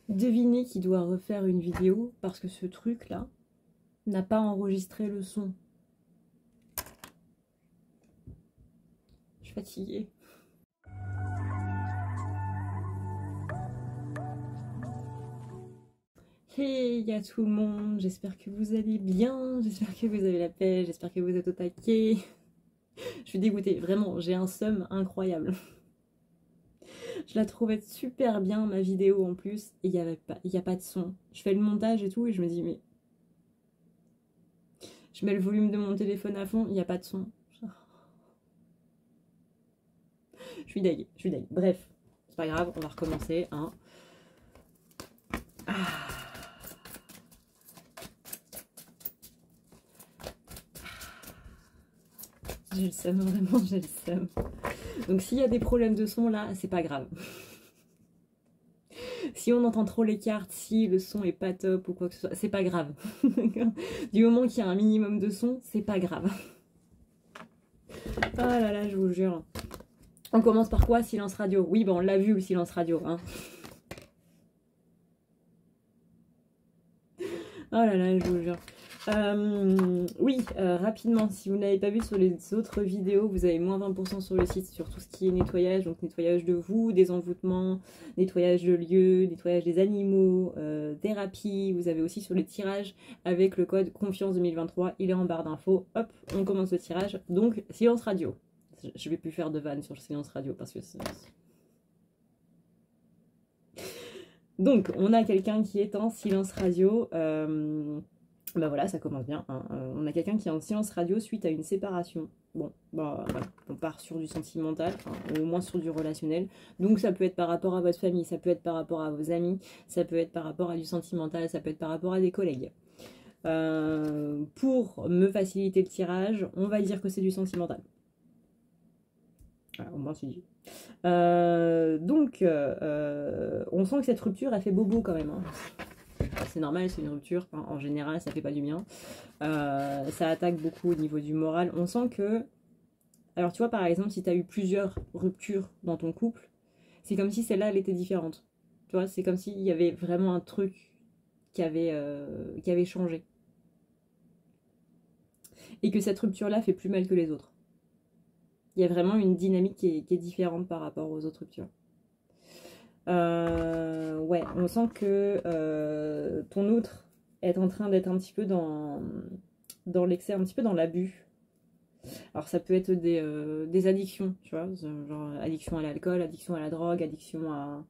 Devinez qui doit refaire une vidéo parce que ce truc-là n'a pas enregistré le son. Je suis fatiguée. Hey à tout le monde, j'espère que vous allez bien, j'espère que vous avez la paix, j'espère que vous êtes au taquet. Je suis dégoûtée, vraiment, j'ai un seum incroyable. Je la trouvais super bien, ma vidéo en plus, et il n'y a pas de son. Je fais le montage et tout, et je me dis, mais... Je mets le volume de mon téléphone à fond, il n'y a pas de son. Je suis deg, je suis deg. Bref, c'est pas grave, on va recommencer, hein. J'ai le seum, vraiment, j'ai le seum. Donc s'il y a des problèmes de son là, c'est pas grave. Si on entend trop les cartes, si le son est pas top ou quoi que ce soit, c'est pas grave. Du moment qu'il y a un minimum de son, c'est pas grave. Oh là là, je vous jure. On commence par quoi? Silence radio. Oui, bon, on l'a vu le silence radio, hein. Oh là là, je vous jure. Oui, rapidement, si vous n'avez pas vu sur les autres vidéos, vous avez moins 20% sur le site sur tout ce qui est nettoyage, donc nettoyage de vous, des envoûtements, nettoyage de lieux, nettoyage des animaux, thérapie. Vous avez aussi sur les tirages avec le code confiance 2023, il est en barre d'infos. Hop, on commence le tirage. Donc, silence radio. Je vais plus faire de vannes sur le silence radio parce que c'est... Donc, on a quelqu'un qui est en silence radio. Bah voilà, ça commence bien. Hein. On a quelqu'un qui est en silence radio suite à une séparation. Bon, bah voilà, on part sur du sentimental, enfin, au moins sur du relationnel. Donc ça peut être par rapport à votre famille, ça peut être par rapport à vos amis, ça peut être par rapport à du sentimental, ça peut être par rapport à des collègues. Pour me faciliter le tirage, on va dire que c'est du sentimental. Voilà, au moins c'est dit. Donc, on sent que cette rupture a fait bobo quand même. Hein. C'est normal, c'est une rupture. Hein, en général, ça fait pas du bien. Ça attaque beaucoup au niveau du moral. On sent que... Alors, tu vois, par exemple, si tu as eu plusieurs ruptures dans ton couple, c'est comme si celle-là, elle était différente. Tu vois, c'est comme s'il y avait vraiment un truc qui avait changé. Et que cette rupture-là fait plus mal que les autres. Il y a vraiment une dynamique qui est différente par rapport aux autres ruptures. Ouais, on sent que ton autre est en train d'être un petit peu dans l'excès, un petit peu dans l'abus. Alors ça peut être des addictions, tu vois, genre addiction à l'alcool, addiction à la drogue, addiction à...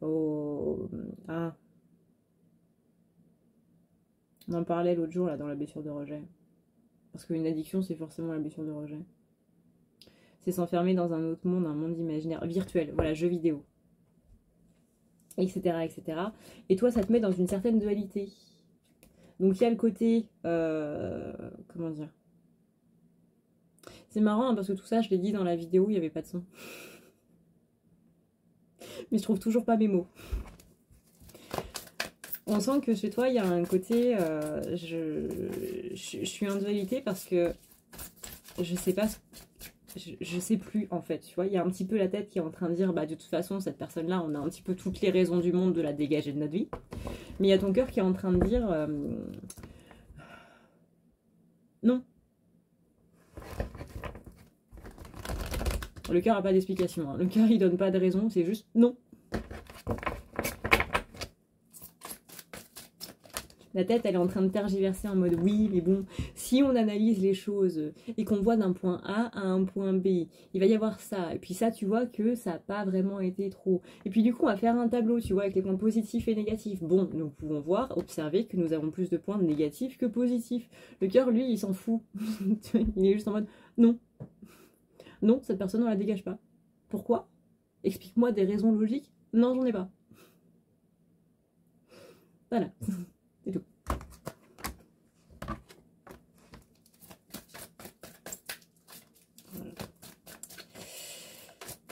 on en parlait l'autre jour là dans la blessure de rejet. Parce qu'une addiction c'est forcément la blessure de rejet. C'est s'enfermer dans un autre monde, un monde imaginaire, virtuel, voilà, jeu vidéo. Etc, etc. Et toi, ça te met dans une certaine dualité. Donc, il y a le côté... comment dire? C'est marrant, hein, parce que tout ça, je l'ai dit dans la vidéo, il n'y avait pas de son. Mais je trouve toujours pas mes mots. On sent que chez toi, il y a un côté... je suis en dualité parce que je sais pas... Je sais plus en fait, tu vois, il y a un petit peu la tête qui est en train de dire bah de toute façon cette personne là on a un petit peu toutes les raisons du monde de la dégager de notre vie, mais il y a ton cœur qui est en train de dire non. Le cœur n'a pas d'explication, hein. Le cœur il donne pas de raison, c'est juste non. La tête, elle est en train de tergiverser en mode oui, mais bon, si on analyse les choses et qu'on voit d'un point A à un point B, il va y avoir ça. Et puis ça, tu vois que ça n'a pas vraiment été trop. Et puis du coup, on va faire un tableau, tu vois, avec les points positifs et négatifs. Bon, nous pouvons voir, observer que nous avons plus de points négatifs que positifs. Le cœur, lui, il s'en fout. Il est juste en mode non. Non, cette personne, on la dégage pas. Pourquoi? Explique-moi des raisons logiques. Non, j'en ai pas. Voilà. C'est tout.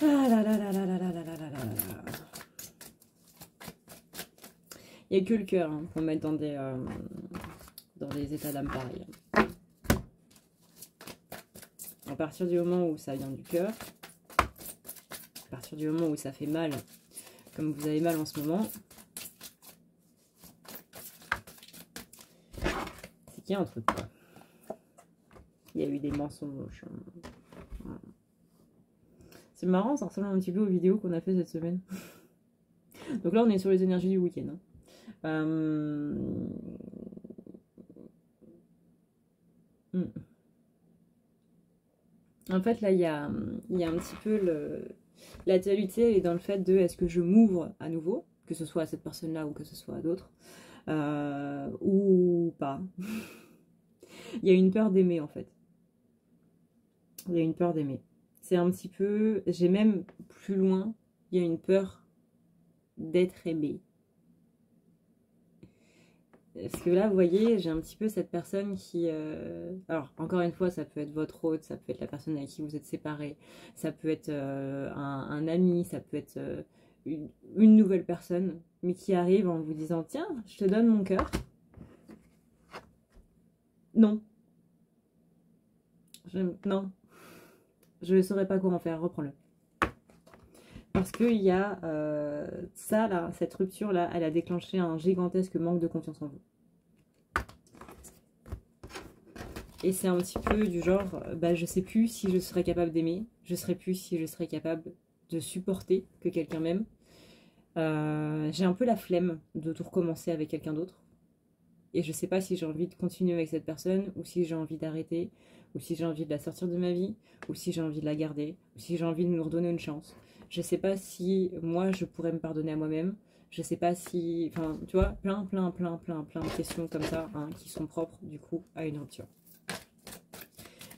Ah là là là là là là là là là là. Il n'y a que le cœur hein, pour mettre dans des états d'âme pareils. À partir du moment où ça vient du cœur, à partir du moment où ça fait mal, comme vous avez mal en ce moment, qu'il y a un truc, quoi. Il y a eu des mensonges. C'est marrant, ça ressemble un petit peu aux vidéos qu'on a fait cette semaine. Donc là, on est sur les énergies du week-end. En fait, là, il y a un petit peu la dualité, elle est dans le fait de est-ce que je m'ouvre à nouveau, que ce soit à cette personne-là ou que ce soit à d'autres, ou pas. Il y a une peur d'aimer, en fait. Il y a une peur d'aimer. C'est un petit peu... J'ai même plus loin, il y a une peur d'être aimé. Parce que là, vous voyez, j'ai un petit peu cette personne qui... Alors, encore une fois, ça peut être votre hôte, ça peut être la personne avec qui vous êtes séparés, ça peut être un ami, ça peut être une nouvelle personne, mais qui arrive en vous disant « Tiens, je te donne mon cœur. » Non. Non. Je ne saurais pas quoi en faire, reprends-le. Parce qu'il y a ça, là, cette rupture-là, elle a déclenché un gigantesque manque de confiance en vous. Et c'est un petit peu du genre, bah, je sais plus si je serais capable d'aimer, je sais plus si je serais capable de supporter que quelqu'un m'aime. J'ai un peu la flemme de tout recommencer avec quelqu'un d'autre. Et je sais pas si j'ai envie de continuer avec cette personne, ou si j'ai envie d'arrêter, ou si j'ai envie de la sortir de ma vie, ou si j'ai envie de la garder, ou si j'ai envie de nous redonner une chance. Je sais pas si moi je pourrais me pardonner à moi-même. Je sais pas si... Enfin, tu vois, plein de questions comme ça, hein, qui sont propres du coup à une rupture.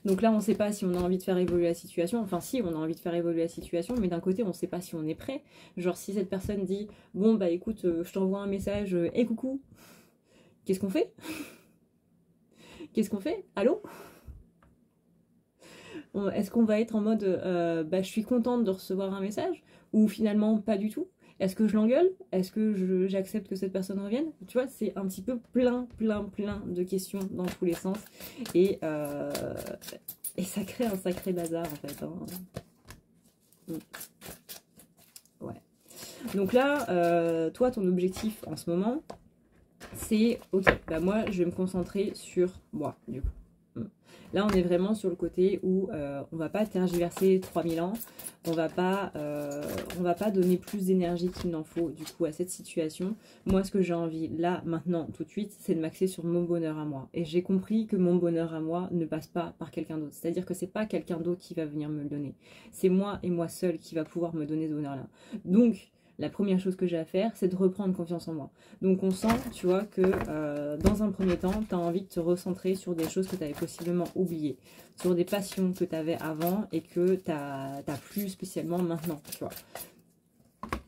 Donc là, on ne sait pas si on a envie de faire évoluer la situation. Enfin, si, on a envie de faire évoluer la situation, mais d'un côté, on ne sait pas si on est prêt. Genre, si cette personne dit « Bon, bah écoute, je t'envoie un message, hey, coucou !» Qu'est-ce qu'on fait? Qu'est-ce qu'on fait? Allô? Est-ce qu'on va être en mode bah, je suis contente de recevoir un message? Ou finalement pas du tout? Est-ce que je l'engueule? Est-ce que j'accepte que cette personne revienne? Tu vois, c'est un petit peu plein de questions dans tous les sens. Et ça crée un sacré bazar en fait. Hein. Ouais. Donc là, toi, ton objectif en ce moment, c'est ok, bah moi je vais me concentrer sur moi du coup. Là on est vraiment sur le côté où on va pas tergiverser 3000 ans, on va pas donner plus d'énergie qu'il n'en faut du coup à cette situation. Moi ce que j'ai envie là maintenant tout de suite, c'est de m'axer sur mon bonheur à moi. Et j'ai compris que mon bonheur à moi ne passe pas par quelqu'un d'autre. C'est-à-dire que c'est pas quelqu'un d'autre qui va venir me le donner. C'est moi et moi seule qui va pouvoir me donner ce bonheur là. Donc la première chose que j'ai à faire, c'est de reprendre confiance en moi. Donc on sent, tu vois, que dans un premier temps, tu as envie de te recentrer sur des choses que tu avais possiblement oubliées, sur des passions que tu avais avant et que tu n'as plus spécialement maintenant, tu vois.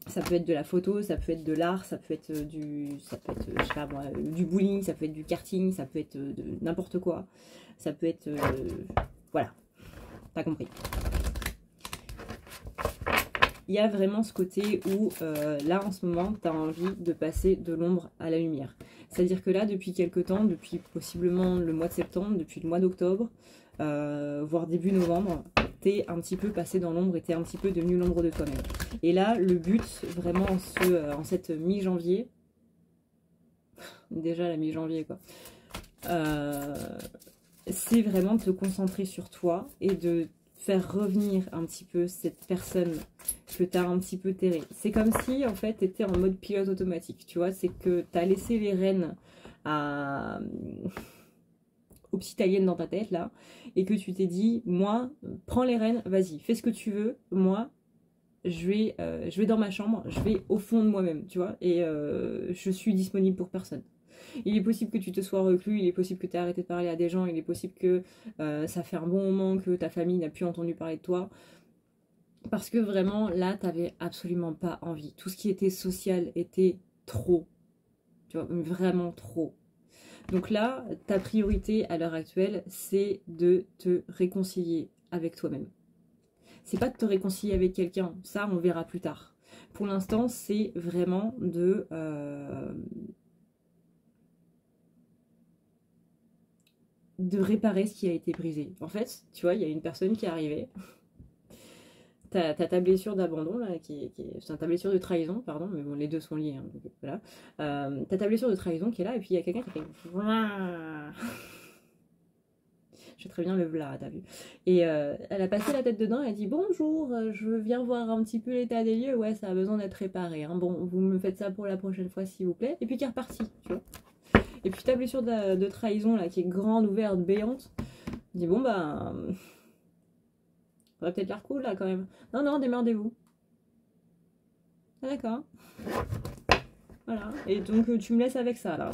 Ça peut être de la photo, ça peut être de l'art, ça peut être je sais pas moi, du bowling, ça peut être du karting, ça peut être de n'importe quoi. Ça peut être, voilà, t'as compris. Il y a vraiment ce côté où, là, en ce moment, tu as envie de passer de l'ombre à la lumière. C'est-à-dire que là, depuis quelques temps, depuis possiblement le mois de septembre, depuis le mois d'octobre, voire début novembre, tu es un petit peu passé dans l'ombre et tu es un petit peu devenu l'ombre de toi-même. Et là, le but, vraiment, en cette mi-janvier, déjà la mi-janvier, quoi, c'est vraiment de te concentrer sur toi et de faire revenir un petit peu cette personne que tu as un petit peu terrée. C'est comme si, en fait, tu étais en mode pilote automatique, tu vois. C'est que tu as laissé les rênes aux petites aliens dans ta tête, là, et que tu t'es dit, moi, prends les rênes, vas-y, fais ce que tu veux, moi, je vais dans ma chambre, je vais au fond de moi-même, tu vois, et je suis disponible pour personne. Il est possible que tu te sois reclus, il est possible que tu aies arrêté de parler à des gens, il est possible que ça fait un bon moment que ta famille n'a plus entendu parler de toi. Parce que vraiment, là, tu n'avais absolument pas envie. Tout ce qui était social était trop. Tu vois, vraiment trop. Donc là, ta priorité à l'heure actuelle, c'est de te réconcilier avec toi-même. C'est pas de te réconcilier avec quelqu'un, ça on verra plus tard. Pour l'instant, c'est vraiment de réparer ce qui a été brisé. En fait, tu vois, il y a une personne qui est arrivée. T'as ta blessure d'abandon, là, enfin, ta blessure de trahison, pardon, mais bon, les deux sont liés, hein, donc voilà. T'as ta blessure de trahison qui est là, et puis il y a quelqu'un qui fait... Je fais très bien le v'là, t'as vu. Et elle a passé la tête dedans, elle a dit bonjour, je viens voir un petit peu l'état des lieux, ouais ça a besoin d'être réparé, hein. Bon vous me faites ça pour la prochaine fois s'il vous plaît, et puis qui est reparti, tu vois. Et puis ta blessure de trahison là qui est grande, ouverte, béante, je dis bon bah, on va peut-être faire cool là quand même. Non non, démerdez-vous. Ah d'accord. Voilà, et donc tu me laisses avec ça là,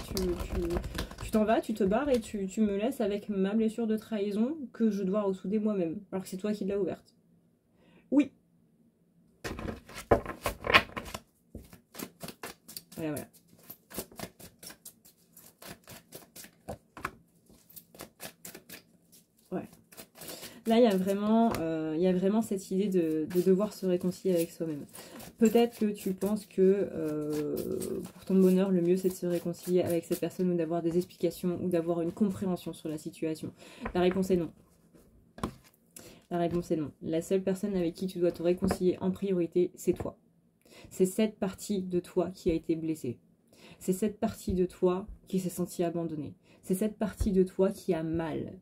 tu t'en vas, tu te barres et tu me laisses avec ma blessure de trahison que je dois ressouder moi-même, alors que c'est toi qui l'as ouverte. Oui. Voilà, voilà. Ouais. Là, il y a vraiment cette idée de devoir se réconcilier avec soi-même. Peut-être que tu penses que pour ton bonheur, le mieux c'est de se réconcilier avec cette personne ou d'avoir des explications ou d'avoir une compréhension sur la situation. La réponse est non. La réponse est non. La seule personne avec qui tu dois te réconcilier en priorité, c'est toi. C'est cette partie de toi qui a été blessée. C'est cette partie de toi qui s'est sentie abandonnée. C'est cette partie de toi qui a mal.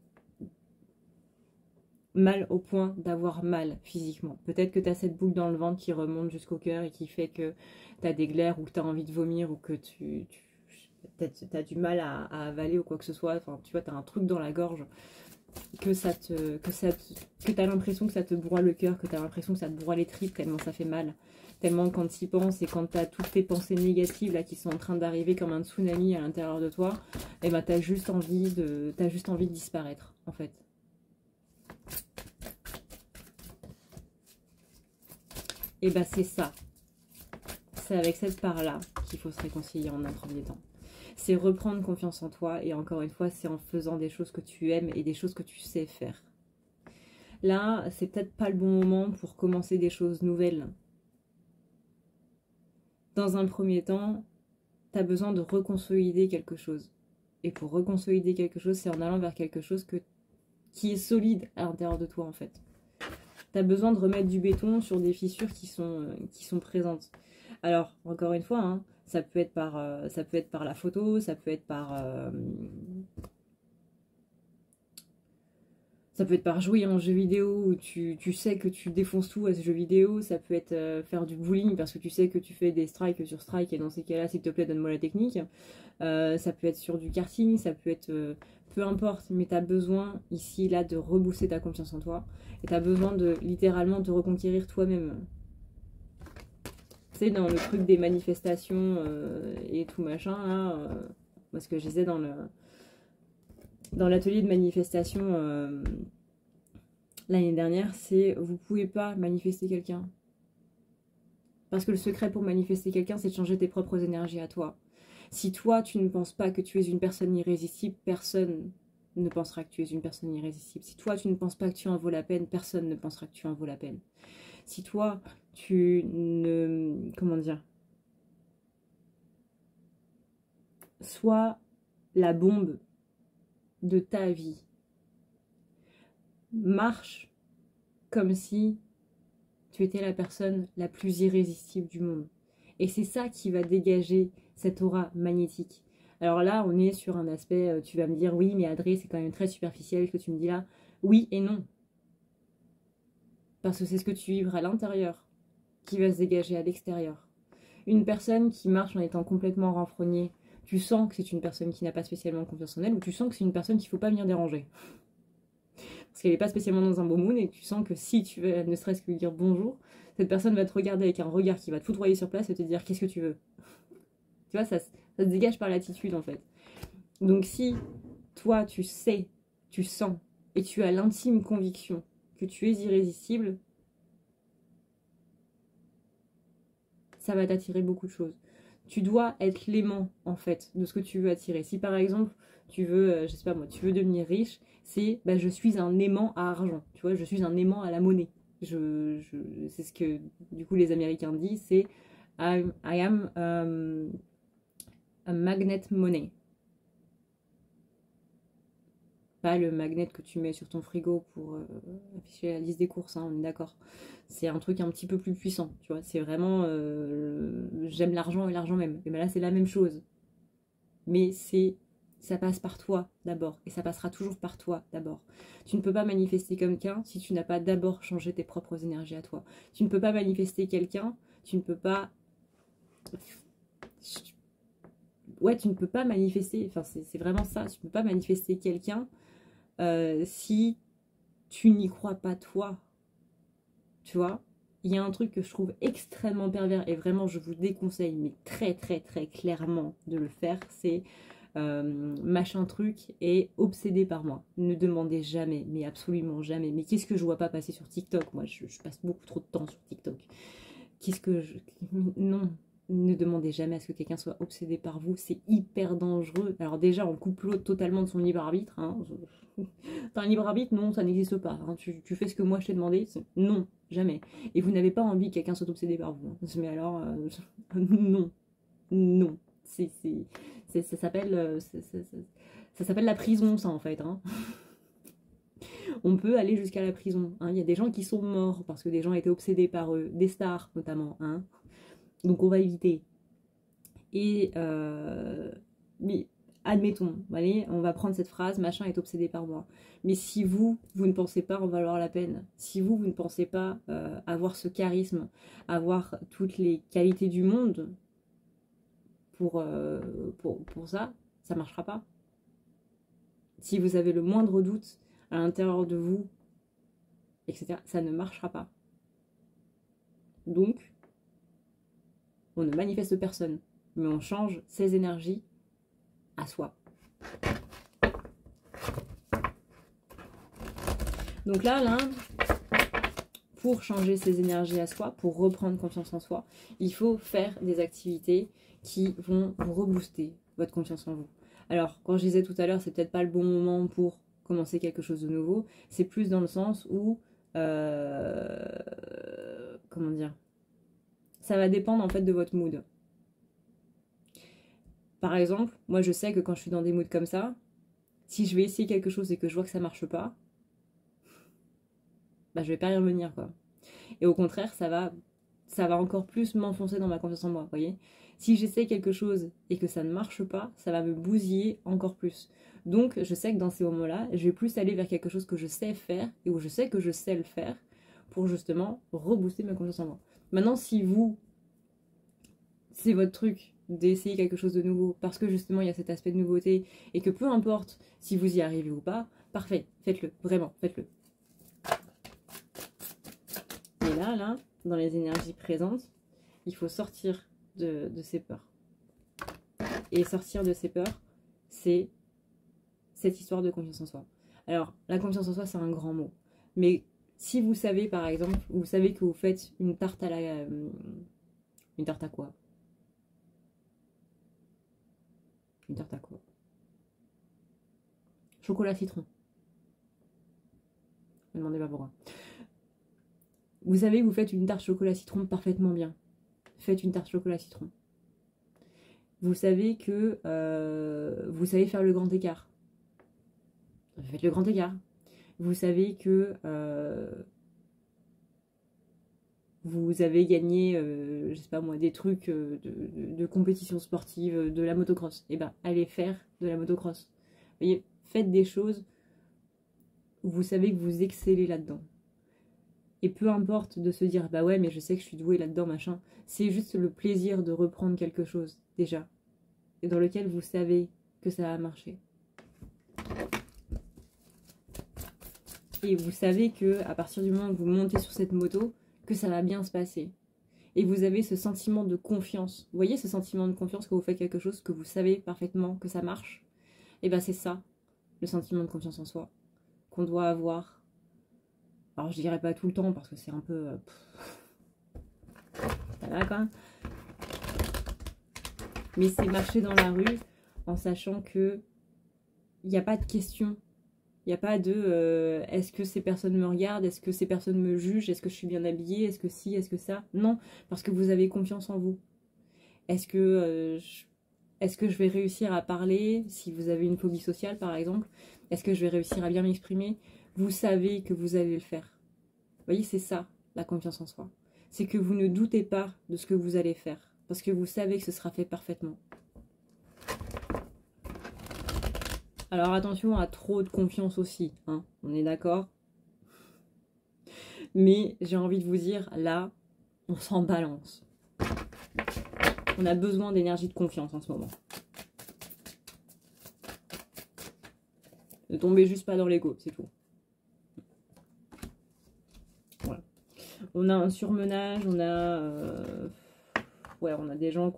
Mal au point d'avoir mal physiquement. Peut-être que tu as cette boucle dans le ventre qui remonte jusqu'au cœur et qui fait que tu as des glaires ou que tu as envie de vomir ou que tu as du mal à avaler ou quoi que ce soit. Enfin, tu vois, tu as un truc dans la gorge que tu as l'impression que ça te broie le cœur, que tu as l'impression que ça te broie les tripes tellement ça fait mal. Tellement quand tu y penses et quand tu as toutes tes pensées négatives là qui sont en train d'arriver comme un tsunami à l'intérieur de toi, et ben tu as juste envie de disparaître en fait. Et bah c'est ça. C'est avec cette part-là qu'il faut se réconcilier en un premier temps. C'est reprendre confiance en toi et encore une fois, c'est en faisant des choses que tu aimes et des choses que tu sais faire. Là, c'est peut-être pas le bon moment pour commencer des choses nouvelles. Dans un premier temps, tu as besoin de reconsolider quelque chose. Et pour reconsolider quelque chose, c'est en allant vers quelque chose qui est solide à l'intérieur de toi en fait. Tu as besoin de remettre du béton sur des fissures qui sont présentes. Alors, encore une fois, hein, ça peut être par la photo, ça peut être par jouer à un jeu vidéo où tu sais que tu défonces tout à ce jeu vidéo, ça peut être faire du bowling parce que tu sais que tu fais des strikes sur strike et dans ces cas-là, s'il te plaît, donne-moi la technique. Ça peut être sur du karting, ça peut être... peu importe, mais tu as besoin ici, là, de rebooster ta confiance en toi. Et tu as besoin de littéralement te reconquérir toi-même. Tu sais, dans le truc des manifestations et tout machin, là, parce que je disais dans l'atelier de manifestation l'année dernière, c'est vous pouvez pas manifester quelqu'un. Parce que le secret pour manifester quelqu'un, c'est de changer tes propres énergies à toi. Si toi, tu ne penses pas que tu es une personne irrésistible, personne ne pensera que tu es une personne irrésistible. Si toi, tu ne penses pas que tu en vaux la peine, personne ne pensera que tu en vaux la peine. Si toi, tu ne... Comment dire? Sois la bombe de ta vie. Marche comme si tu étais la personne la plus irrésistible du monde. Et c'est ça qui va dégager cette aura magnétique. Alors là, on est sur un aspect, tu vas me dire, oui, mais Adré, c'est quand même très superficiel ce que tu me dis là. Oui et non. Parce que c'est ce que tu vivras à l'intérieur qui va se dégager à l'extérieur. Une personne qui marche en étant complètement renfrognée, tu sens que c'est une personne qui n'a pas spécialement confiance en elle, ou tu sens que c'est une personne qu'il ne faut pas venir déranger. Parce qu'elle n'est pas spécialement dans un beau mood, et tu sens que si tu veux ne serait-ce que lui dire bonjour, cette personne va te regarder avec un regard qui va te foudroyer sur place et te dire qu'est-ce que tu veux. Tu vois, ça se dégage par l'attitude en fait. Donc si toi tu sais, tu sens et tu as l'intime conviction que tu es irrésistible, ça va t'attirer beaucoup de choses. Tu dois être l'aimant en fait de ce que tu veux attirer. Si par exemple tu veux, je sais pas moi, tu veux devenir riche, c'est je suis un aimant à argent. Tu vois, je suis un aimant à la monnaie. C'est ce que du coup les Américains disent, c'est I am a magnet money. Pas le magnet que tu mets sur ton frigo pour afficher la liste des courses, hein, on est d'accord. C'est un truc un petit peu plus puissant, tu vois. C'est vraiment j'aime l'argent et l'argent même. Et bien là, c'est la même chose. Mais c'est ça passe par toi d'abord, et ça passera toujours par toi d'abord. Tu ne peux pas manifester quelqu'un si tu n'as pas d'abord changé tes propres énergies à toi. Tu ne peux pas manifester quelqu'un, tu ne peux pas... Ouais, tu ne peux pas manifester, enfin c'est vraiment ça, tu ne peux pas manifester quelqu'un si tu n'y crois pas toi, tu vois. Il y a un truc que je trouve extrêmement pervers, et vraiment je vous déconseille, mais très très très clairement de le faire, c'est... machin truc est obsédé par moi. Ne demandez jamais, mais absolument jamais. Mais qu'est-ce que je vois pas passer sur TikTok? Moi, je passe beaucoup trop de temps sur TikTok. Qu'est-ce que je... Non, ne demandez jamais à ce que quelqu'un soit obsédé par vous. C'est hyper dangereux. Alors déjà, on coupe l'autre totalement de son libre arbitre. Hein. T'as un libre arbitre? Non, ça n'existe pas. Hein. Tu fais ce que moi je t'ai demandé? Non, jamais. Et vous n'avez pas envie que quelqu'un soit obsédé par vous. Hein. Mais alors, non, non. Ça s'appelle ça s'appelle la prison, ça, en fait. Hein. On peut aller jusqu'à la prison. Hein. Il y a des gens qui sont morts parce que des gens étaient obsédés par eux, des stars notamment. Hein. Donc on va éviter. Et mais admettons, allez, on va prendre cette phrase, machin est obsédé par moi. Mais si vous ne pensez pas en valoir la peine, si vous ne pensez pas avoir ce charisme, avoir toutes les qualités du monde pour ça, ça marchera pas. Si vous avez le moindre doute à l'intérieur de vous, etc., ça ne marchera pas. Donc, on ne manifeste personne, mais on change ses énergies à soi. Donc là, pour changer ses énergies à soi, pour reprendre confiance en soi, il faut faire des activités qui vont vous rebooster votre confiance en vous. Alors, quand je disais tout à l'heure, c'est peut-être pas le bon moment pour commencer quelque chose de nouveau, c'est plus dans le sens où, comment dire, ça va dépendre en fait de votre mood. Par exemple, moi je sais que quand je suis dans des moods comme ça, si je vais essayer quelque chose et que je vois que ça marche pas, bah je vais pas y revenir quoi. Et au contraire, ça va encore plus m'enfoncer dans ma confiance en moi, vous voyez. Si j'essaie quelque chose et que ça ne marche pas, ça va me bousiller encore plus. Donc je sais que dans ces moments-là, je vais plus aller vers quelque chose que je sais faire et où je sais que je sais le faire pour justement rebooster ma confiance en moi. Maintenant, si vous, c'est votre truc d'essayer quelque chose de nouveau parce que justement il y a cet aspect de nouveauté et que peu importe si vous y arrivez ou pas, parfait, faites-le, vraiment, faites-le. Et là, dans les énergies présentes, il faut sortir de ces peurs. Et sortir de ces peurs, c'est cette histoire de confiance en soi. Alors, la confiance en soi, c'est un grand mot. Mais si vous savez, par exemple, vous savez que vous faites une tarte à la... une tarte à quoi? Une tarte à quoi? Chocolat citron. Ne me demandez pas pourquoi. Vous savez que vous faites une tarte chocolat citron parfaitement bien. Faites une tarte chocolat citron. Vous savez que vous savez faire le grand écart. Faites le grand écart. Vous savez que vous avez gagné, je sais pas moi, des trucs de compétition sportive, de la motocross. Et ben, allez faire de la motocross. Vous voyez, faites des choses où vous savez que vous excellez là-dedans. Et peu importe de se dire, bah ouais, mais je sais que je suis douée là-dedans, machin. C'est juste le plaisir de reprendre quelque chose, déjà. Et dans lequel vous savez que ça va marcher. Et vous savez que à partir du moment où vous montez sur cette moto, que ça va bien se passer. Et vous avez ce sentiment de confiance. Vous voyez ce sentiment de confiance que vous faites quelque chose, que vous savez parfaitement que ça marche. Et ben c'est ça, le sentiment de confiance en soi, qu'on doit avoir. Alors je dirais pas tout le temps parce que c'est un peu... ça va quoi. Mais c'est marcher dans la rue en sachant que il n'y a pas de question. Il n'y a pas de est-ce que ces personnes me regardent, est-ce que ces personnes me jugent, est-ce que je suis bien habillée, est-ce que si, est-ce que ça. Non, parce que vous avez confiance en vous. Est-ce que je vais réussir à parler si vous avez une phobie sociale par exemple? Est-ce que je vais réussir à bien m'exprimer? Vous savez que vous allez le faire. Vous voyez, c'est ça, la confiance en soi. C'est que vous ne doutez pas de ce que vous allez faire. Parce que vous savez que ce sera fait parfaitement. Alors attention à trop de confiance aussi, hein, on est d'accord. Mais j'ai envie de vous dire, là, on s'en balance. On a besoin d'énergie de confiance en ce moment. Ne tombez juste pas dans l'ego, c'est tout. Voilà. On a un surmenage, on a... ouais, on a des gens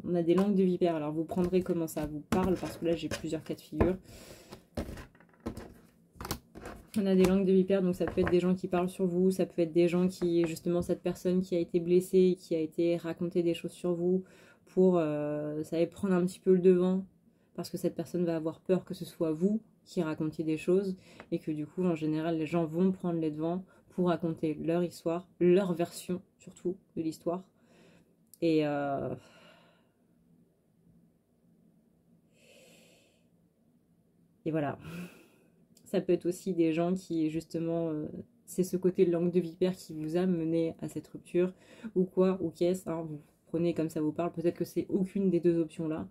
on a des langues de vipère. Alors vous prendrez comment ça vous parle, parce que là j'ai plusieurs cas de figure. On a des langues de vipère, donc ça peut être des gens qui parlent sur vous, ça peut être des gens qui, justement, cette personne qui a été blessée, qui a été raconter des choses sur vous pour, ça va prendre un petit peu le devant, parce que cette personne va avoir peur que ce soit vous qui racontiez des choses, et que du coup, en général, les gens vont prendre les devants pour raconter leur histoire, leur version, surtout, de l'histoire. Et voilà. Ça peut être aussi des gens qui, justement, c'est ce côté de langue de vipère qui vous a mené à cette rupture, ou quoi, ou qu'est-ce, hein, vous prenez comme ça vous parle, peut-être que c'est aucune des deux options-là,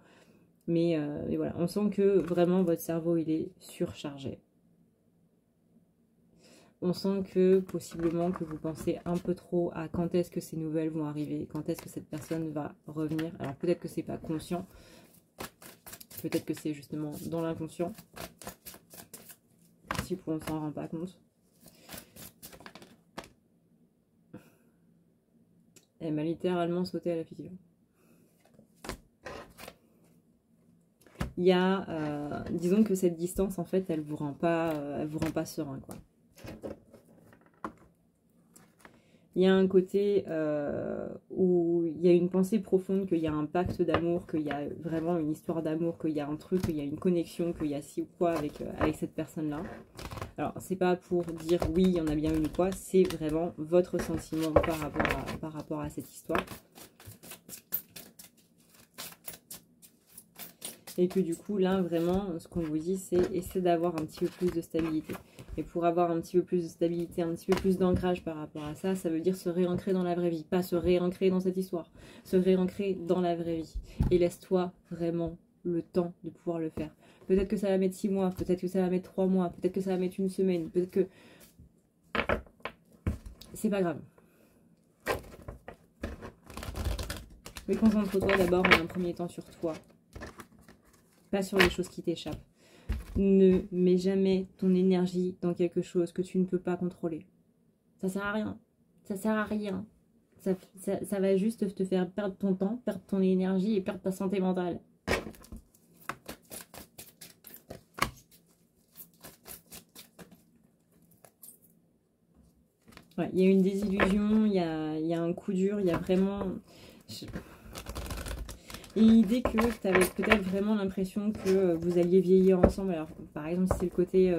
mais voilà, on sent que vraiment votre cerveau, il est surchargé. On sent que, possiblement, que vous pensez un peu trop à quand est-ce que ces nouvelles vont arriver, quand est-ce que cette personne va revenir. Alors peut-être que c'est pas conscient, peut-être que c'est justement dans l'inconscient, si on ne s'en rend pas compte. Elle m'a littéralement sauté à la figure. Il y a, disons que cette distance, en fait, elle vous rend pas serein, quoi. Il y a un côté où il y a une pensée profonde, qu'il y a un pacte d'amour, qu'il y a vraiment une histoire d'amour, qu'il y a un truc, qu'il y a une connexion, qu'il y a ci ou quoi avec cette personne-là. Alors, c'est pas pour dire oui, il y en a bien une ou quoi, c'est vraiment votre sentiment par rapport à cette histoire. Et que du coup, là, vraiment, ce qu'on vous dit, c'est essayer d'avoir un petit peu plus de stabilité. Et pour avoir un petit peu plus de stabilité, un petit peu plus d'ancrage par rapport à ça, ça veut dire se réancrer dans la vraie vie. Pas se réancrer dans cette histoire, se réancrer dans la vraie vie. Et laisse-toi vraiment le temps de pouvoir le faire. Peut-être que ça va mettre 6 mois, peut-être que ça va mettre 3 mois, peut-être que ça va mettre 1 semaine, peut-être que... C'est pas grave. Mais concentre-toi d'abord en un premier temps sur toi. Pas sur les choses qui t'échappent. Ne mets jamais ton énergie dans quelque chose que tu ne peux pas contrôler. Ça sert à rien. Ça sert à rien. Ça va juste te faire perdre ton temps, perdre ton énergie et perdre ta santé mentale. Ouais, il y a une désillusion, il y a un coup dur, il y a vraiment... Et l'idée que tu avais peut-être vraiment l'impression que vous alliez vieillir ensemble. Alors, par exemple, si c'est le côté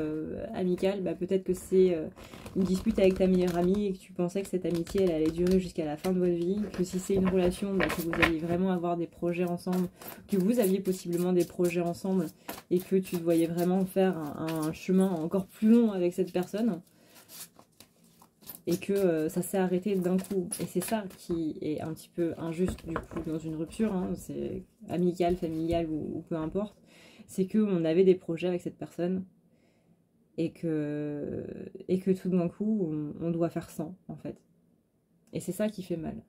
amical, bah, peut-être que c'est une dispute avec ta meilleure amie et que tu pensais que cette amitié, elle allait durer jusqu'à la fin de votre vie. Que si c'est une relation, bah, que vous alliez vraiment avoir des projets ensemble, que vous aviez possiblement des projets ensemble et que tu te voyais vraiment faire un chemin encore plus long avec cette personne. Et que ça s'est arrêté d'un coup. Et c'est ça qui est un petit peu injuste du coup dans une rupture, hein, c'est amical, familial ou peu importe. C'est qu'on avait des projets avec cette personne et que tout d'un coup on doit faire sans en fait. Et c'est ça qui fait mal.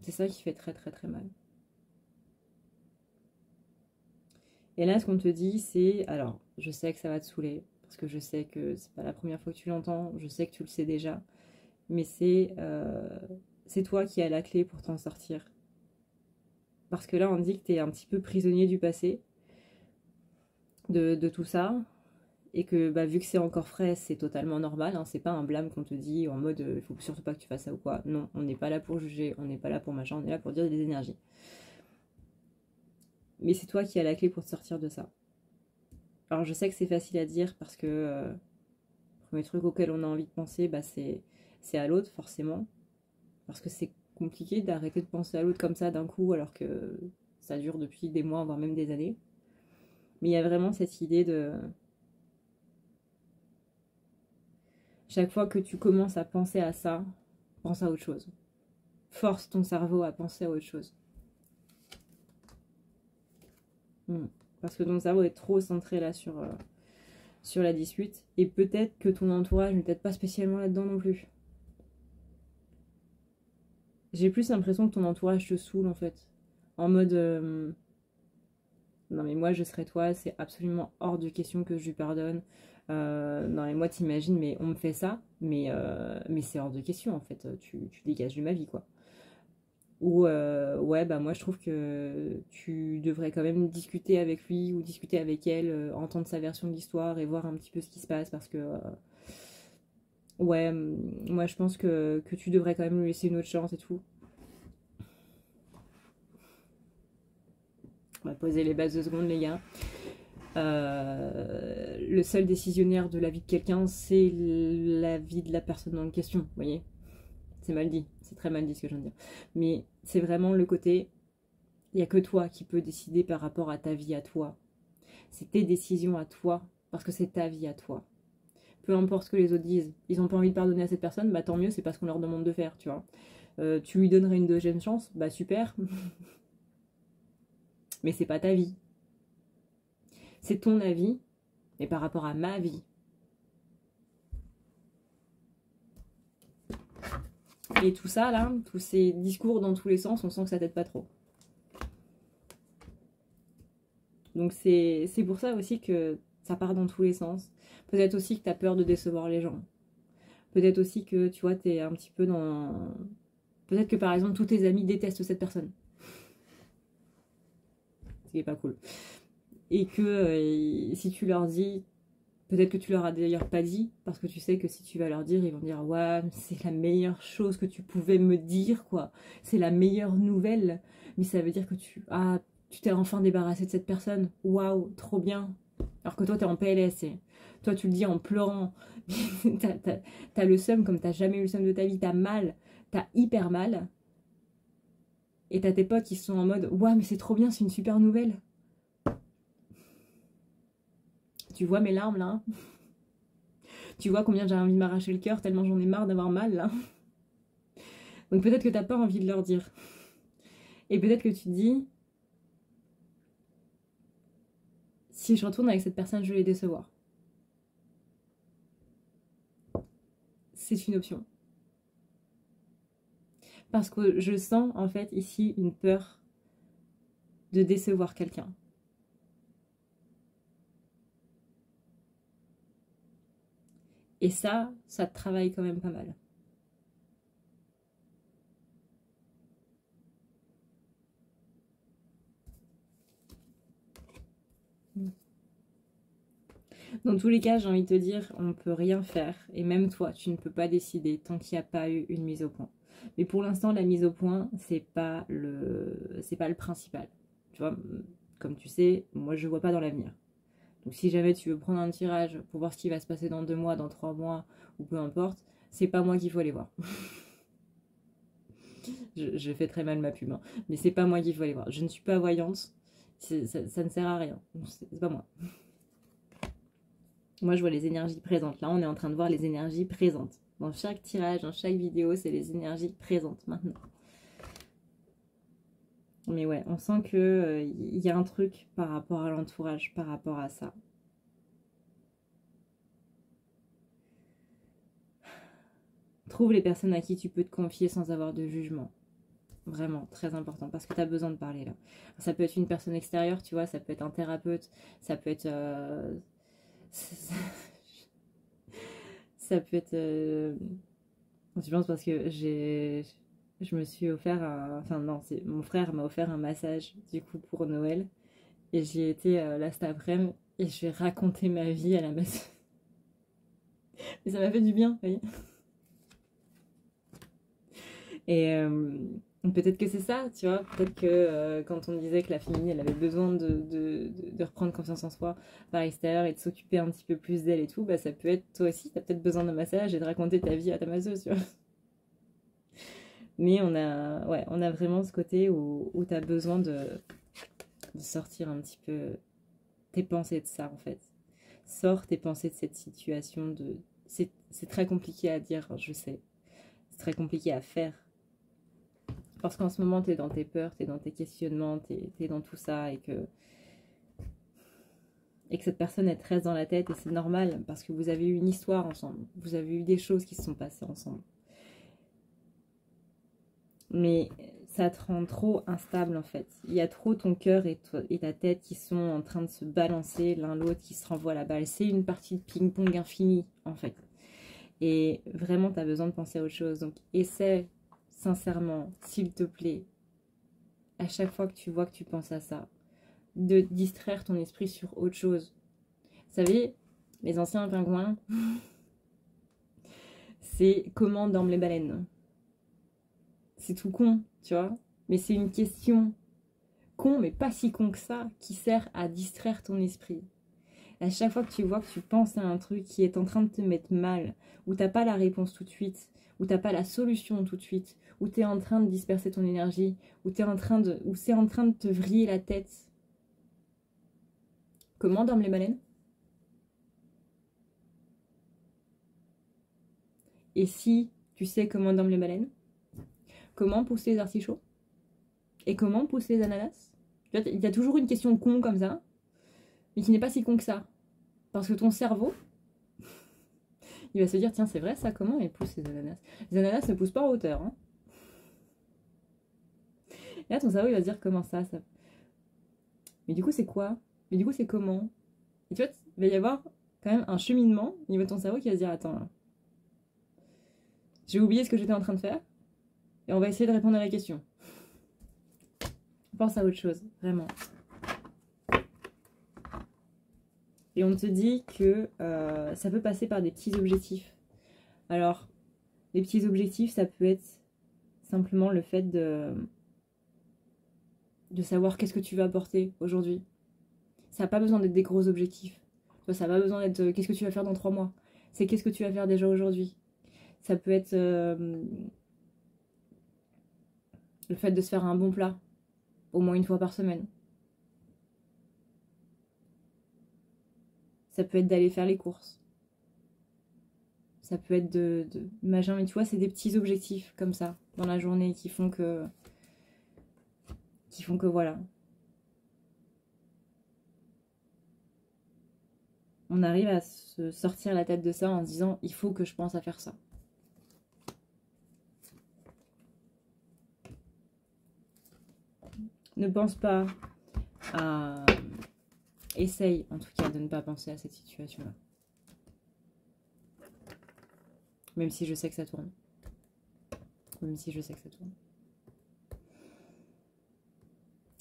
C'est ça qui fait très très très mal. Et là ce qu'on te dit c'est, alors je sais que ça va te saouler, parce que je sais que c'est pas la première fois que tu l'entends, je sais que tu le sais déjà. Mais c'est toi qui as la clé pour t'en sortir. Parce que là, on dit que tu es un petit peu prisonnier du passé, de tout ça, et que bah, vu que c'est encore frais, c'est totalement normal. Hein, c'est pas un blâme qu'on te dit en mode il faut surtout pas que tu fasses ça ou quoi. Non, on n'est pas là pour juger, on n'est pas là pour machin, on est là pour dire des énergies. Mais c'est toi qui as la clé pour te sortir de ça. Alors je sais que c'est facile à dire parce que le premier truc auquel on a envie de penser, bah, c'est à l'autre forcément. Parce que c'est compliqué d'arrêter de penser à l'autre comme ça d'un coup alors que ça dure depuis des mois, voire même des années. Mais il y a vraiment cette idée de... Chaque fois que tu commences à penser à ça, pense à autre chose. Force ton cerveau à penser à autre chose. Parce que ton cerveau est trop centré là sur la dispute. Et peut-être que ton entourage n'est peut-être pas spécialement là-dedans non plus. J'ai plus l'impression que ton entourage te saoule en fait. En mode non mais moi je serais toi, c'est absolument hors de question que je lui pardonne. Non mais moi t'imagines, mais on me fait ça, mais c'est hors de question en fait, tu dégages de ma vie quoi. Ou ouais bah moi je trouve que tu devrais quand même discuter avec lui ou discuter avec elle, entendre sa version de l'histoire et voir un petit peu ce qui se passe parce que ouais moi je pense que tu devrais quand même lui laisser une autre chance et tout. On va poser les bases 2 secondes les gars. Le seul décisionnaire de la vie de quelqu'un, c'est la vie de la personne en question, vous voyez. C'est mal dit, c'est très mal dit ce que je viens de dire. Mais c'est vraiment le côté, il n'y a que toi qui peux décider par rapport à ta vie à toi. C'est tes décisions à toi, parce que c'est ta vie à toi. Peu importe ce que les autres disent, ils n'ont pas envie de pardonner à cette personne, bah tant mieux, c'est pas ce qu'on leur demande de faire, tu vois. Tu lui donnerais une deuxième chance, bah super. Mais c'est pas ta vie. C'est ton avis, mais par rapport à ma vie. Et tout ça, là, tous ces discours dans tous les sens, on sent que ça t'aide pas trop. Donc c'est pour ça aussi que ça part dans tous les sens. Peut-être aussi que tu as peur de décevoir les gens. Peut-être aussi que, tu vois, tu es un petit peu dans... Peut-être que, par exemple, tous tes amis détestent cette personne. Ce qui est pas cool. Et que si tu leur dis... Peut-être que tu leur as d'ailleurs pas dit, parce que tu sais que si tu vas leur dire, ils vont dire « Ouais, c'est la meilleure chose que tu pouvais me dire, quoi. C'est la meilleure nouvelle. » Mais ça veut dire que tu t'es enfin débarrassé de cette personne. Waouh, trop bien. Alors que toi, t'es en PLS. Et toi, tu le dis en pleurant. T'as le seum comme t'as jamais eu le seum de ta vie. T'as mal. T'as hyper mal. Et t'as tes potes qui sont en mode « Ouais, mais c'est trop bien, c'est une super nouvelle. » Tu vois mes larmes, là? Tu vois combien j'ai envie de m'arracher le cœur tellement j'en ai marre d'avoir mal, là? Donc peut-être que t'as pas envie de leur dire. Et peut-être que tu te dis, si je retourne avec cette personne, je vais les décevoir. C'est une option. Parce que je sens en fait ici une peur de décevoir quelqu'un. Et ça te travaille quand même pas mal. Dans tous les cas, j'ai envie de te dire, on ne peut rien faire. Et même toi, tu ne peux pas décider tant qu'il n'y a pas eu une mise au point. Mais pour l'instant, la mise au point, c'est pas le principal. Tu vois, comme tu sais, moi je ne vois pas dans l'avenir. Donc si jamais tu veux prendre un tirage pour voir ce qui va se passer dans 2 mois, dans 3 mois, ou peu importe, c'est pas moi qu'il faut aller voir. je fais très mal ma pub, hein. Mais c'est pas moi qu'il faut aller voir. Je ne suis pas voyante, ça ne sert à rien. C'est pas moi. Moi, je vois les énergies présentes. Là, on est en train de voir les énergies présentes. Dans chaque tirage, dans chaque vidéo, c'est les énergies présentes maintenant. Mais ouais, on sent que y a un truc par rapport à l'entourage, par rapport à ça. Trouve les personnes à qui tu peux te confier sans avoir de jugement. Vraiment, très important, parce que tu as besoin de parler là. Ça peut être une personne extérieure, tu vois, ça peut être un thérapeute, ça peut être... ça peut être... Je pense parce que je me suis offert enfin non, c'est mon frère m'a offert un massage du coup pour Noël. Et j'y ai été là cet après-midi et je vais raconter ma vie à la masseuse. Mais ça m'a fait du bien, vous voyez. Et peut-être que c'est ça, tu vois. Peut-être que quand on disait que la féminine, elle avait besoin de reprendre confiance en soi par l'extérieur et de s'occuper un petit peu plus d'elle et tout, bah ça peut être toi aussi, t'as peut-être besoin d'un massage et de raconter ta vie à ta masseuse, tu vois. Mais on a vraiment ce côté où tu as besoin de sortir un petit peu tes pensées de ça, en fait. Sors tes pensées de cette situation. C'est très compliqué à dire, je sais. C'est très compliqué à faire. Parce qu'en ce moment, tu es dans tes peurs, tu es dans tes questionnements, tu es dans tout ça. Et que et que cette personne elle te reste dans la tête et c'est normal parce que vous avez eu une histoire ensemble, vous avez eu des choses qui se sont passées ensemble. Mais ça te rend trop instable en fait. Il y a trop ton cœur et ta tête qui sont en train de se balancer l'un l'autre, qui se renvoient la balle. C'est une partie de ping-pong infini en fait. Et vraiment tu as besoin de penser à autre chose. Donc essaie sincèrement, s'il te plaît, à chaque fois que tu vois que tu penses à ça, de distraire ton esprit sur autre chose. Vous savez, les anciens pingouins, c'est comment dorment les baleines. C'est tout con, tu vois. Mais c'est une question con, mais pas si con que ça, qui sert à distraire ton esprit. À chaque fois que tu vois que tu penses à un truc qui est en train de te mettre mal, où t'as pas la réponse tout de suite, où t'as pas la solution tout de suite, où t'es en train de disperser ton énergie, où c'est en train de te vriller la tête. Comment dorment les baleines? Et si tu sais comment dorment les baleines, comment poussent les artichauts? Et comment poussent les ananas? Il y a toujours une question con comme ça, mais qui n'est pas si con que ça. Parce que ton cerveau, il va se dire, tiens, c'est vrai ça, comment ils poussent les ananas? Les ananas ne poussent pas en hauteur. Hein. Et là, ton cerveau, il va se dire, comment ça? Mais du coup, c'est quoi? Mais du coup, c'est comment? Et tu vois, il va y avoir quand même un cheminement au niveau de ton cerveau qui va se dire, attends, là, j'ai oublié ce que j'étais en train de faire, et on va essayer de répondre à la question. Pense à autre chose, vraiment. Et on te dit que ça peut passer par des petits objectifs. Alors, les petits objectifs, ça peut être simplement le fait de savoir qu'est-ce que tu vas apporter aujourd'hui. Ça n'a pas besoin d'être des gros objectifs. Ça n'a pas besoin d'être qu'est-ce que tu vas faire dans 3 mois. C'est qu'est-ce que tu vas faire déjà aujourd'hui. Ça peut être le fait de se faire un bon plat, au moins une fois par semaine. Ça peut être d'aller faire les courses. Ça peut être machin, mais tu vois, c'est des petits objectifs comme ça, dans la journée, qui font que voilà. On arrive à se sortir la tête de ça en se disant, il faut que je pense à faire ça. Ne pense pas à... Essaye, en tout cas, de ne pas penser à cette situation-là. Même si je sais que ça tourne. Même si je sais que ça tourne.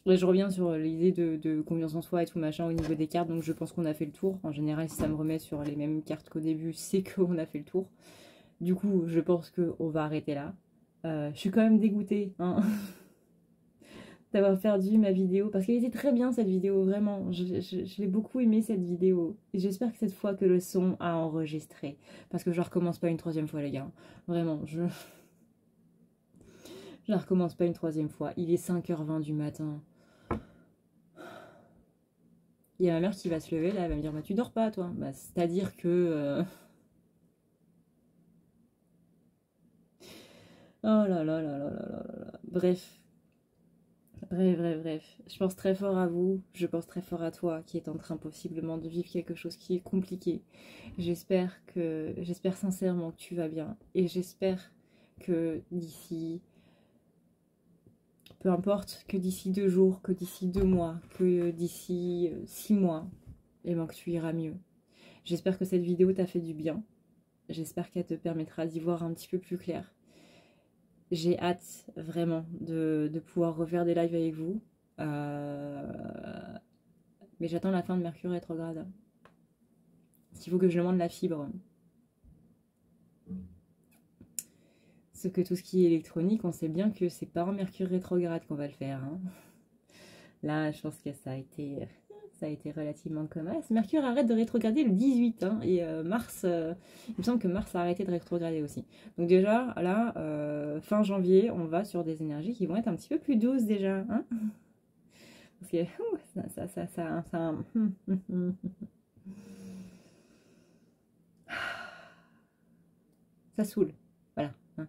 Là, je reviens sur l'idée de confiance en soi et tout machin au niveau des cartes. Donc, je pense qu'on a fait le tour. En général, si ça me remet sur les mêmes cartes qu'au début, c'est qu'on a fait le tour. Du coup, je pense qu'on va arrêter là. Je suis quand même dégoûtée hein, d'avoir perdu ma vidéo. Parce qu'elle était très bien, cette vidéo. Vraiment. Je l'ai beaucoup aimé, cette vidéo. Et j'espère que cette fois que le son a enregistré. Parce que je recommence pas une 3e fois, les gars. Vraiment, je la recommence pas une 3e fois. Il est 5h20 du matin. Il y a ma mère qui va se lever, là, elle va me dire, bah tu dors pas, toi. Bah, c'est-à-dire que... Oh là là là là là là là. Bref. Bref. Je pense très fort à vous. Je pense très fort à toi qui est en train possiblement de vivre quelque chose qui est compliqué. J'espère sincèrement que tu vas bien. Et j'espère que d'ici... Peu importe, que d'ici 2 jours, que d'ici 2 mois, que d'ici 6 mois, et ben que tu iras mieux. J'espère que cette vidéo t'a fait du bien. J'espère qu'elle te permettra d'y voir un petit peu plus clair. J'ai hâte vraiment de pouvoir refaire des lives avec vous. Mais j'attends la fin de Mercure rétrograde. Parce qu'il faut que je demande la fibre. Parce que tout ce qui est électronique, on sait bien que c'est pas en Mercure rétrograde qu'on va le faire. Hein. Là, je pense que ça a été relativement comasse. Mercure arrête de rétrograder le 18, hein, et Mars, il me semble que Mars a arrêté de rétrograder aussi. Donc déjà, là, fin janvier, on va sur des énergies qui vont être un petit peu plus douces déjà. Hein, parce que ça ça saoule. Voilà. Hein.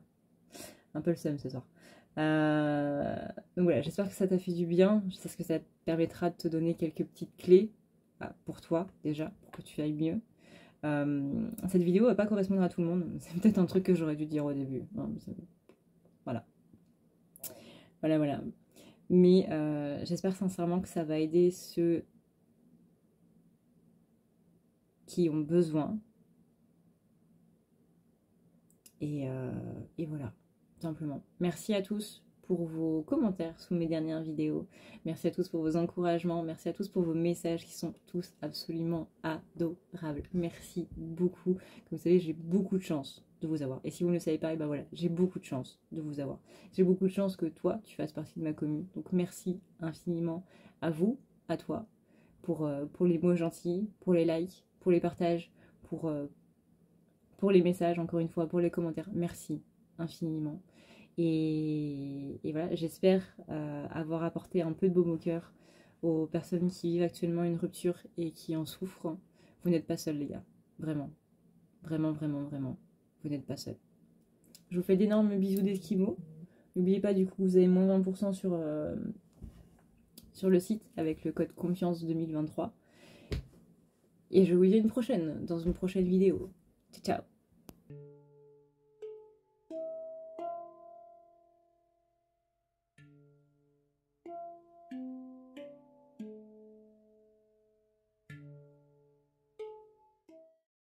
Un peu le seum ce soir. Donc voilà, j'espère que ça t'a fait du bien. J'espère que ça te permettra de te donner quelques petites clés pour toi déjà, pour que tu ailles mieux. Cette vidéo va pas correspondre à tout le monde, c'est peut-être un truc que j'aurais dû dire au début. Voilà. Voilà. Mais j'espère sincèrement que ça va aider ceux qui ont besoin. Et voilà, simplement. Merci à tous pour vos commentaires sous mes dernières vidéos. Merci à tous pour vos encouragements. Merci à tous pour vos messages qui sont tous absolument adorables. Merci beaucoup. Comme vous savez, j'ai beaucoup de chance de vous avoir. Et si vous ne le savez pas, et ben voilà, j'ai beaucoup de chance de vous avoir. J'ai beaucoup de chance que toi, tu fasses partie de ma commune. Donc merci infiniment à vous, à toi, pour les mots gentils, pour les likes, pour les partages, pour les messages, encore une fois, pour les commentaires. Merci infiniment. Et voilà, j'espère avoir apporté un peu de baume au cœur aux personnes qui vivent actuellement une rupture et qui en souffrent. Vous n'êtes pas seuls, les gars. Vraiment. Vraiment. Vous n'êtes pas seuls. Je vous fais d'énormes bisous d'esquimaux. N'oubliez pas, du coup, vous avez moins 20% sur le site avec le code confiance 2023. Et je vous dis à une prochaine, dans une prochaine vidéo. Ciao.